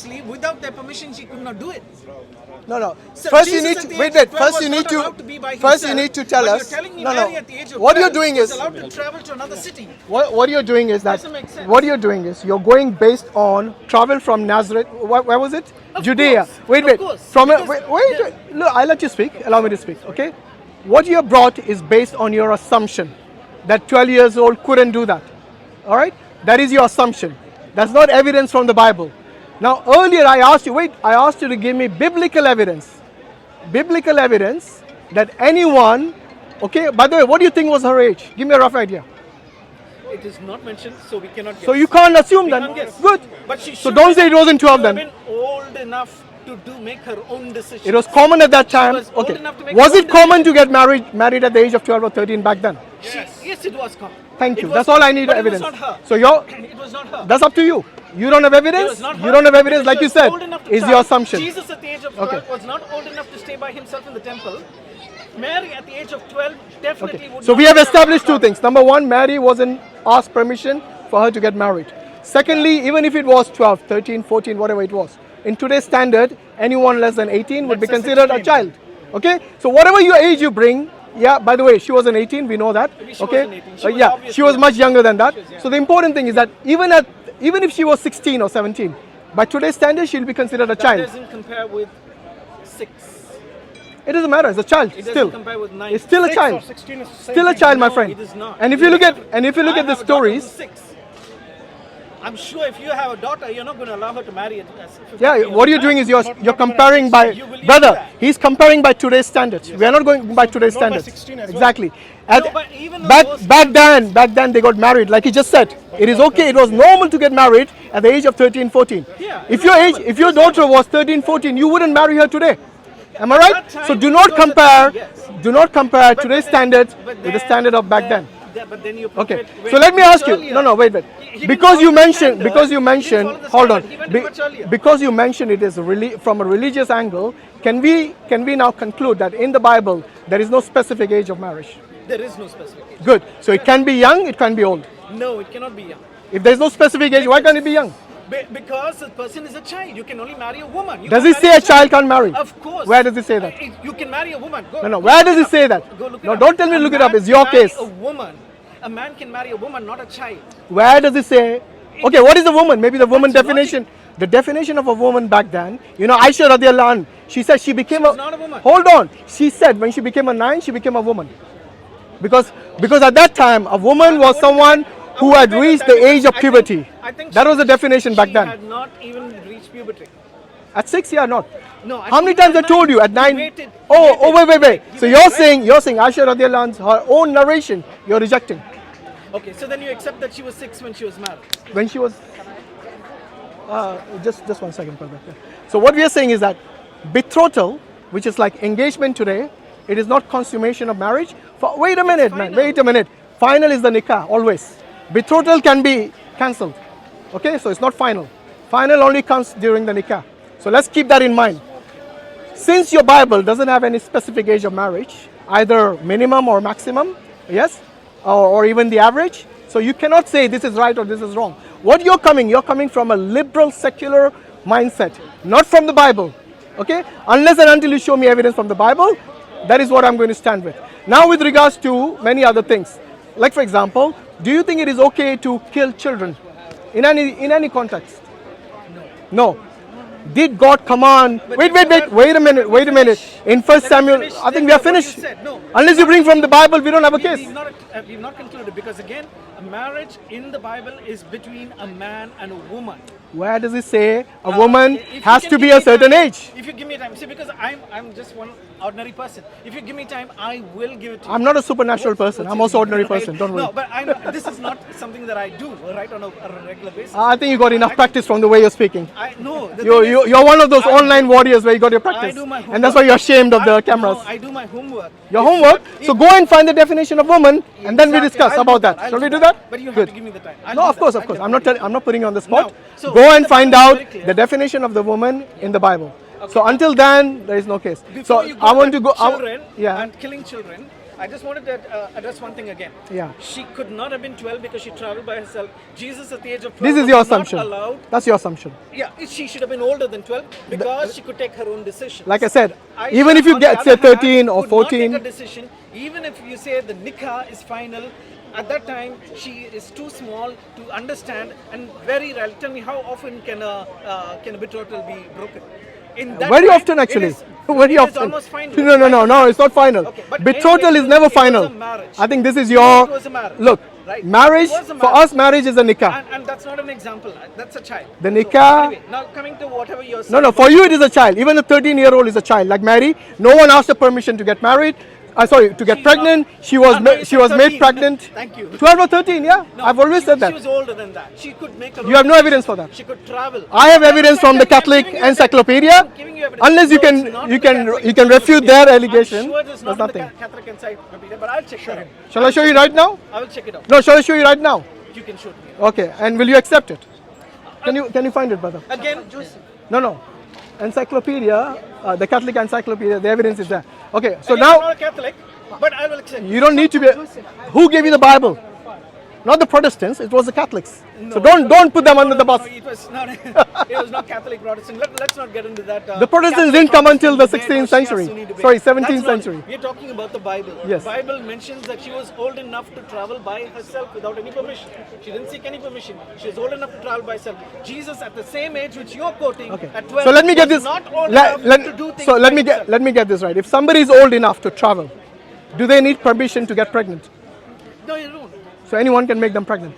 obviously, without their permission, she could not do it. No. So First you Jesus need to at the age of 12 First you was need not to. allowed to be by First you himself, need to tell but us. You're telling me No. Mary at the age of What 12 you're doing was is. allowed to travel to another city. What you're doing is that. Doesn't make sense. What you're doing is you're going based on travel from Nazareth. Where was it? Of Judea. course, Wait. of course, From because wait. Look, I'll let you speak. Allow me to speak. Okay. What you have brought is based on your assumption that 12 years old couldn't do that. All right. That is your assumption. That's not evidence from the Bible. Now earlier I asked you to give me biblical evidence. Biblical evidence that anyone, okay, by the way, what do you think was her age? Give me a rough idea. It is not mentioned, so we cannot guess. So you can't assume We then. can't guess. Good. But she So should don't have say it wasn't 12 been- then. She should have been old enough to make her own decision. It was common at that time. was old Okay. enough to make Was her it own common to get married at the age of 12 or 13 back then? Yes, it was common. Thank It you. was That's all I common, need but evidence. It was not her. So It was not her. that's up to you. You don't have It evidence. was not You her. don't have evidence, Because like she you was said. old enough to Is travel. your assumption. Jesus at the age of 12 Okay. was not old enough to stay by himself in the temple. Mary at the age of 12 definitely Okay. would So not we have have established two traveled. things. Number one, Mary wasn't asked permission for her to get married. Secondly, even if it was 12, 13, 14, whatever it was, in today's standard, anyone less than 18 would be Let's say considered a 16. child. Okay? So whatever your age you bring, yeah, by the way, she wasn't 18, we know that. She Okay? wasn't 18. She was Yeah, obviously she was young. much younger than that. She was young. So the important thing is that even if she was 16 or 17, by today's standard, she'll be considered a That child. doesn't compare with 6. It doesn't matter, it's a child It still. doesn't compare with 9. It's still a 6 child. or 16 is the same Still a thing. child, my No, friend. it is not. And if you look at I the have a daughter stories, who's 6. I'm sure if you have a daughter, you're not going to allow her to marry at 15. yeah, what you're doing is you're Not comparing by, You believe brother, that. he's comparing by today's standards. We are not going by today's not by standards. 16 as well. Exactly. but even back those- back then they got married, like he just said. It is okay. It was normal to get married at the age of 13, 14. Yeah, If it was if your daughter was 13, 14, you wouldn't marry her today. Am I right? that time, So do it not was a compare. time, yes. Do not compare But today's then- standards but with the then- standard of back then. But then you Okay. went So let me much ask you. earlier. No, wait. He didn't Because follow you the mentioned. standard. Because you He didn't mentioned. follow the Hold on. standard. He went much earlier. Because you mentioned it is from a religious angle. Can we now conclude that in the Bible there is no specific age of marriage? There is no specific age. Good. So it can be young. It can be old. No, it cannot be young. If there is no specific age, why can't it be young? Because the person is a child. You can only marry a woman. You Does can't it marry say a child can't marry? Of course. Where does it say that? You can marry a woman. Go, No. go Where look does it it say up. that? Go look it No, up. don't tell me to A look it up. man It's your can marry case. A woman. A man can marry a woman, not a child. Where does it say? Okay, what is a woman? Maybe the woman That's definition. The definition of a woman back then, Aisha radiallahu anha, she said she became was not a woman. Hold on. She said when she became a 9, she became a woman. Because at that time, a woman was someone who had reached the age of puberty. I think That was the definition back She then. had not even reached puberty. At 6, yeah, not. No. How many times I told you? At 9? Waited. Wait. So you're saying Aisha radiallahu anha, her own narration, you're rejecting. Okay, so then you accept that she was 6 when she was married. When she was just 1 second, brother. So what we are saying is that betrothal, which is like engagement today, it is not consummation of marriage. Wait a minute, man. Wait a minute. Final is the nikah always. Betrothal can be cancelled. Okay, so it's not final. Final only comes during the nikah. So let's keep that in mind. Since your Bible doesn't have any specific age of marriage, either minimum or maximum, yes, or even the average, so you cannot say this is right or this is wrong. What you're coming from a liberal secular mindset, not from the Bible. Okay? Unless and until you show me evidence from the Bible, that is what I'm going to stand with. Now with regards to many other things, like for example, do you think it is okay to kill children in any context? No. Did God command? Wait a minute. In 1 Samuel, I think we are finished. No. Unless you bring from the Bible, we don't have a case. We've not concluded because again, a marriage in the Bible is between a man and a woman. Where does it say a woman If you has can to be give a me certain time- age? If you give me time, see, because I'm just one ordinary person. If you give me time, I will give it to you. I'm not a supernatural person. I'm also ordinary person. Don't worry. No, but this is not something that I do right on a regular basis. I think you got enough practice from the way you're speaking. I know. the thing is, You're one of those I- online warriors where you got your I practice. do my homework. And that's why you're ashamed of the No, cameras. I do my homework. Your It's homework? not- So go and find the definition of woman and then we Exactly. discuss I'll about do that. I'll Shall we do do that? But you have Good. to give me the time. I'll No, do of that. course. I'll I'm not putting you on the spot. No. So Go and the find Bible is out very clear. the definition of the woman in the Bible. So until then, there is no case. Before So you go I want to at go. children Yeah. and killing children, I just wanted to address one thing again. Yeah. She could not have been 12 because she traveled by herself. Jesus at the age of 12 This is was your not assumption. allowed. That's your assumption. Yeah, she should have been older than 12 because she could take her own decisions. Like I said, Aisha, even if you on the get, other say, 13 hand, or could not 14. take a decision, even if you say the nikah is final, at that time she is too small to understand and very rarely. Tell me, how often can a betrothal be broken? In that Very time, often, actually. It is, Very it often. is almost final. No, it's not final. Okay, but Betrothal anyway, is never it was final. a marriage. I think this is It your. was a marriage. Look, Right. marriage, It was a for marriage. us, marriage is a nikah. And that's not an example. That's a child. The So, nikah- anyway, now coming to whatever you're saying. No, for you it is a child. Even a 13-year-old is a child. Like Mary, no one asked her permission to get married. To get She's pregnant. not- She was No, you she said was made 13. pregnant. Thank you. 12 or 13, yeah. No, I've always said She that. was older than that. She could make her You have no evidence for that. She could travel. I have evidence from the Catholic I'm giving you Encyclopedia. I'm giving you evidence. Unless you No, it's can not you in the can Catholic you can refute Encyclopedia. their allegation. I'm sure it's There's not in nothing. the Catholic Encyclopedia, but I'll check it out. Shall I show you right now? I will check it out. No, shall I show you right now? You can shoot me. Okay, and will you accept it? Can you find it, brother? Again, No. Encyclopedia, the Catholic Encyclopedia, the evidence is there. Okay, so again, I'm now not a Catholic, but I will accept. you don't need to be. Who gave you the Bible? Not the Protestants. It was the Catholics. So No, don't put them under the bus. No, it was not. It was not Catholic Protestant. Let's not get into that. The Protestants Catholic didn't come until the Protestant debate 16th or Shia century. Sunni debate. Sorry, That's 17th not- century. We're talking about the Bible. Yes. The Bible mentions that she was old enough to travel by herself without any permission. She didn't seek any permission. She was old enough to travel by herself. Jesus, at the same age which you're quoting, Okay. at 12, So let me get was this. not old Let, enough to do things so let by me get himself. let me get this right. If somebody is old enough to travel, do they need permission to get pregnant? No, you don't. So anyone can make them pregnant.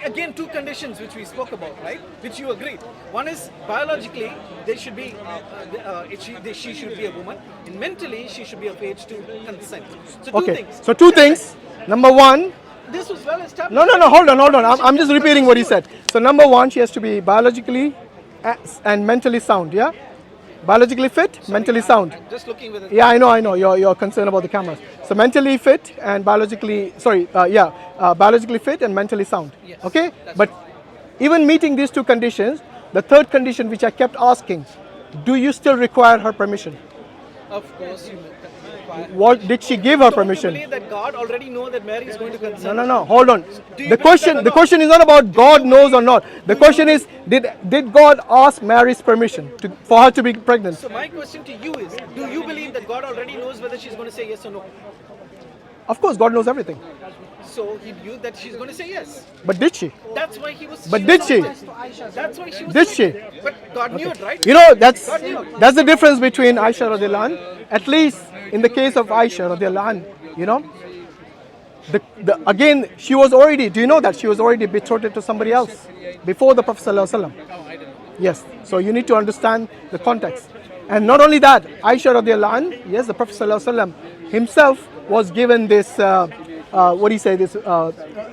Again, two conditions which we spoke about, right? Which you agreed. One is biologically, they should be, she should be a woman, and mentally, she should be of age to consent. So two Okay. things. So two things. Number one. This was well established. No. Hold on. I'm just repeating what he said. So number one, she has to be biologically and mentally sound. Yeah. Biologically fit, mentally sound. I'm just looking with it. Yeah, I know. You're concerned about the cameras. So mentally fit and biologically, biologically fit and mentally sound. Yes, Okay? that's But even meeting these two conditions, the third condition which I kept asking, do you still require her permission? Of course, you require. What did she give her Don't you permission? believe that God already know that Mary is going to consent? No. Hold on. Do you The believe that or question not? is not about God knows or not. The question is, did God ask Mary's permission for her to be pregnant? So my question to you is, do you believe that God already knows whether she's going to say yes or no? Of course, God knows everything. So he knew that she's going to say yes. But did she? That's why he was. But she did was she? not- That's why she was. Did doing she? it. But God knew it, right? You know, that's the difference between Aisha radiallahu anh. At least in the case of Aisha radiallahu anh, you know, again, she was already, do you know that she was already betrothed to somebody else before the Prophet sallallahu alaihi wasallam? Yes, so you need to understand the context. And not only that, Aisha radiallahu anh, yes, the Prophet sallallahu alaihi wasallam himself was given this,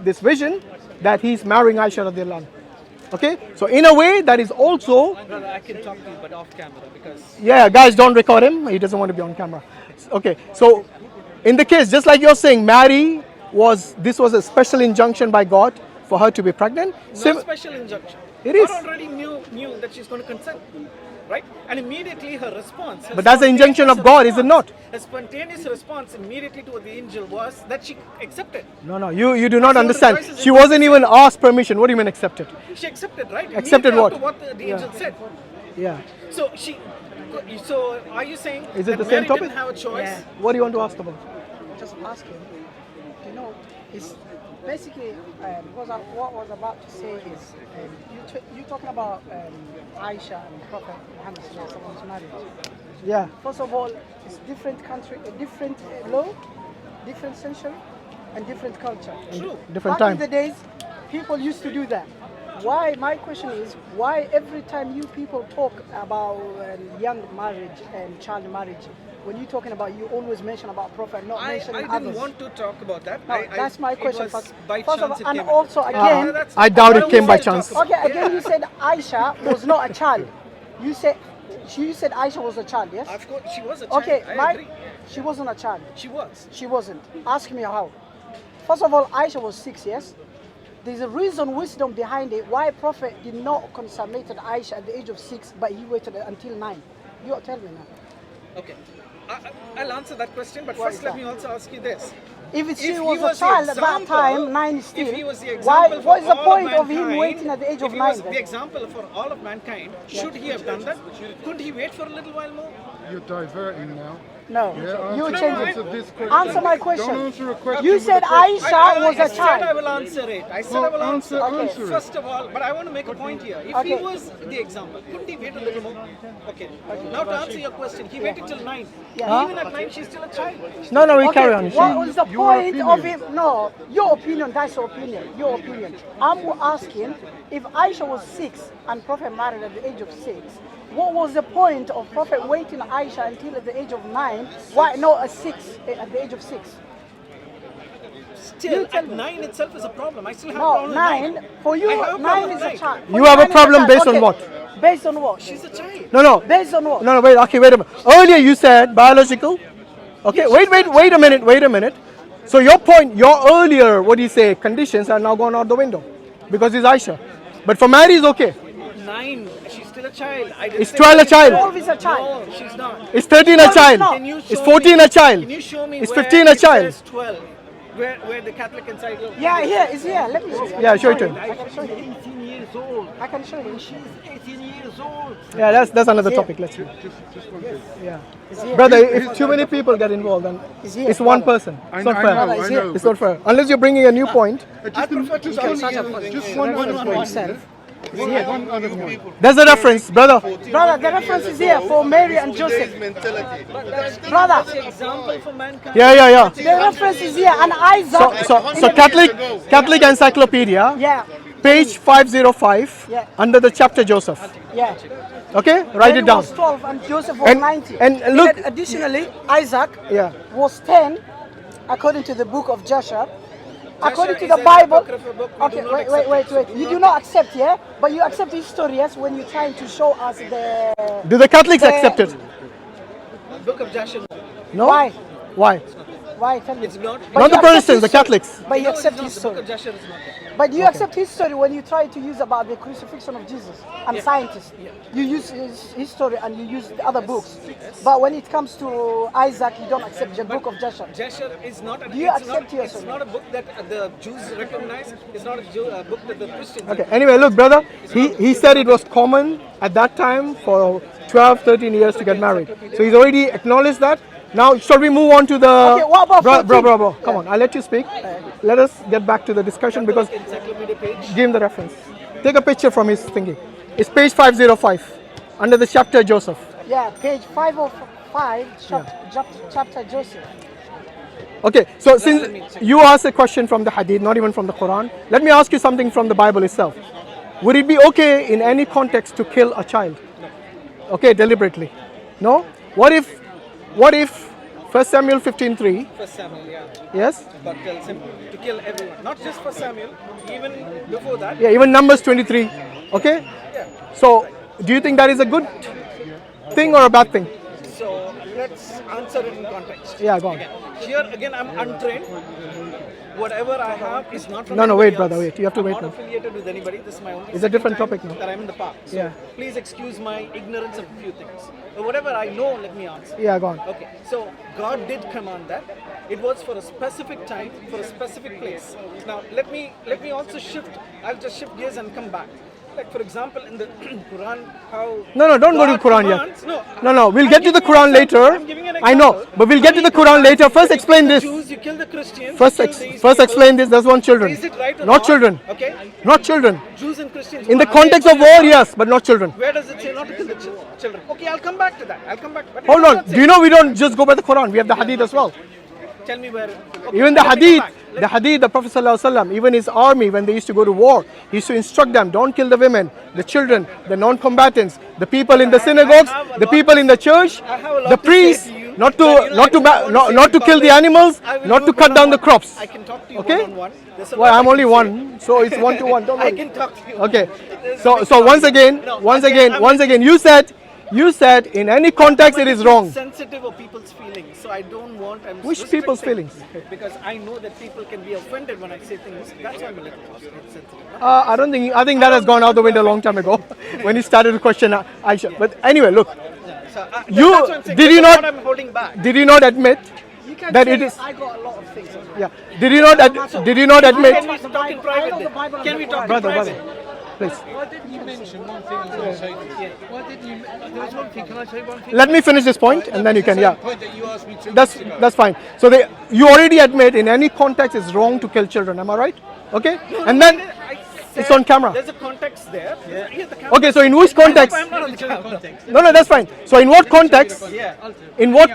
this vision that he's marrying Aisha radiallahu anh. Okay, so in a way that is also, Brother, I can talk to you, but off camera because. yeah, guys, don't record him. He doesn't want to be on camera. Okay, so in the case, just like you're saying, this was a special injunction by God for her to be pregnant. No special injunction. It is. God already knew that she's going to consent, right? And immediately her response. But that's the injunction of God, is it not? A spontaneous response immediately to the angel was that she accepted. No, you do not So the understand. choice is She in- wasn't even asked permission. What do you mean accepted? She accepted, right? Accepted Immediately what? after the angel said. Yeah. So So are you saying Is it that the same Mary topic? didn't have a choice? Yeah. What do you want to ask about? Just asking, you know, it's basically what I was about to say is you talking about Aisha and Prophet Muhammad Sallallahu marriage. Yeah. First of all, it's different country, a different law, different century, and different culture. True. Different Back time. in the days, people used to do that. Why? My question is, why every time you people talk about young marriage and child marriage, when you're talking about, you always mention about Prophet, not I mentioning didn't others. want to talk about that. No, that's my question. It was First, by first of chance all, it and came also in. again, That's- I doubt it don't came by want to talk chance. about okay, it. again, you said Aisha was not a child. You said Aisha was a child, yes? Of course, she was a child. Okay, I agree. she wasn't a child. She was. She wasn't. Ask me how. First of all, Aisha was 6, yes? There's a reason, wisdom behind it, why Prophet did not consummate Aisha at the age of 6, but he waited until 9. You tell me now. Okay. I'll answer that question, but What first is let that? me also ask you this. If she If he was a was the child at that example- time, 9 still, If he was the why? example What is for the all point of of him mankind, waiting at the age if of he 9? was then? the example for all of mankind, should he have done that? Couldn't he wait for a little while more? You're diverting now. No, Yeah, you answer- change answer it. this question. Answer my question. Don't answer a question You with said a question. Aisha was I a said I child. will answer it. I said Well, I will answer. answer it. First of all, but I want to make a point here. If he Okay. was the example, couldn't he wait a little more? Okay. Now to answer your question, he waited till 9. Yeah. Even at 9, she's still a child. No, no, we Okay, carry on. what was the Your point of opinion. him? No, your opinion, that's your opinion. Your opinion. I'm asking if Aisha was 6 and Prophet married at the age of 6, what was the point of Prophet waiting Aisha until at the age of 9? Why not at 6, at the age of 6? Still, at 9 itself is a problem. I still have a No, problem with 9, for you, I have a 9 problem is with a 9. child. You have a 9 is problem child. based on Okay. what? Based on what? She's a child. No, no. Based on what? No, no, wait, okay, wait a minute. Earlier you said biological. Okay, wait a minute. So your point, your earlier, what do you say, conditions are now gone out the window because it's Aisha. But for Mary, it's okay. 9, she's still a child. I didn't It's say 12 a she's child. 12 is a child. No, she's not. It's 13 a it's child. not. Can you It's show 14 me, a child. Can you show me It's where 15 a it child. says 12? Where the Catholic encyclopedia? Yeah, here, it's here. Let me show you. Yeah, show it to him. I can show you. 18 years old. I can show you. She's 18 years old. Yeah, that's another topic. Let's see. Just one thing. Yeah. It's here. Brother, if too many people get involved, then It's here. it's one brother. person. I It's know, not I fair. know, It's I here. know. It's not fair. Unless you're bringing a new point. Just prefer to just kill one such a other thing. just one Reference other for point. himself. One other point. There's a reference, brother. Brother, the reference is here for Mary and Joseph. Brother, That's the example for mankind. Yeah. the reference is here. And Isaac. So Catholic Encyclopedia, Yeah, page 505, Yeah. under the chapter Joseph. yeah. Okay, write Mary it down. was 12 and Joseph was And- 90. and look- Additionally, Isaac Yeah. was 10, according to the book of Joshua. According to is the an Bible. apocryphal book. We Okay, do not wait. accept it. You do not accept, yeah? But you accept history, yes, when you're trying to show us the. Do the Catholics The- accept it? Book of Joshua. No? Why? Why? Why? Tell me. It's not. But Not you the Protestants, the accept Catholics. history. But you No, it's accept not. The history. book of Joshua is not there. But do you accept history when you try to use about the crucifixion of Jesus and scientists? You use history and you use the other books. But when it comes to Isaac, you don't accept the book of Joshua. Joshua is not. Do you it's accept not, yours It's or not a book that the Jews recognize. It's not a book that the Christians. Okay, anyway, look, brother, he said it was common at that time for 12, 13 years to get married. So he's already acknowledged that. Now, shall we move on to the... Okay, what about 14? Bro, come on, I'll let you speak. Let us get back to the discussion because Encyclopedia page. give him the reference. Take a picture from his thingy. It's page 505, under the chapter Joseph. Yeah, page 505, chapter Joseph. Okay, so since you asked a question from the Hadith, not even from the Quran, let me ask you something from the Bible itself. Would it be okay in any context to kill a child? Okay, deliberately. No? What if 1 Samuel 15:3, For Samuel, yeah. yes? God tells him to kill everyone. Not just for Samuel, even before that. Yeah, even Numbers 23. Okay? So, do you think that is a good thing or a bad thing? So let's answer it in context. Yeah, go on. Here again, I'm untrained. Whatever I have is not from No, anybody wait, brother, else. wait. You have to I'm wait not now. affiliated with anybody. This is my only. It's a different second topic time now. That I'm in the park. So Yeah. please excuse my ignorance of a few things. But whatever I know, let me answer. Yeah, go on. Okay. So God did command that. It was for a specific time, for a specific place. Now let me also shift. I'll just shift gears and come back. Like for example, in the Quran, how No, don't go to God Quran yet. commands- No, we'll I'm get to the giving you Quran an later. example. I'm giving you an I know, example. but we'll get to the Quran later. First, explain You this. kill the Jews, you kill the Christians. First, you kill these first people. explain this. There's one children. Is it right or Not children. Okay. Not children. Jews and Christians. In the are context they of war, yes, but not children. Where does it say not to kill the children? Okay, I'll come back to that. I'll come back. But it Hold does on. not say- Do you know we don't just go by the Quran? We have the Hadith as well. Tell me where. Okay, Even the let me Hadith, come back. the Prophet ﷺ, even his army, when they used to go to war, he used to instruct them, don't kill the women, the children, the non-combatants, the people in the synagogues, have a the lot people in the church, I have a lot the to priests, say to you, not but, you know, I don't want to say not to in kill the public. animals, I will not do to it cut down the one-on-one. crops. I can talk to you Okay? one-on-one. There's a Well, lot I'm I only can say. one, so it's 1-to-1. Don't I worry. can talk to you. Okay. There's So nothing so to once argue. again, No, once I'm again, you said in any context it is wrong. Sensitive of people's feelings, so I don't want. I'm Which people's restricting, feelings? Because I know that people can be offended when I say things. That's why I'm a little sensitive. I think that has gone out the window a long time ago when he started to question Aisha. But anyway, look, So, You- that's what I'm saying. did you That's not- what I'm holding back. Did you not admit You can that say it is? I got a lot of things. Yeah. Did you not? Did you not admit? Can we talk in private then? Can we talk in Brother, private? please. Why didn't you mention one thing I was going to say to you? Why didn't you? There was one thing. Can I say one thing? Let me finish this point, and then you can. Yeah. Point that you asked me 2 That's weeks ago. that's fine. So you already admit in any context it's wrong to kill children. Am I right? Okay. And then I it's said on camera. There's a context there. Here the camera. Okay. So in which context? I'm not on the camera. No, no, that's fine. So in what context? Yeah. In what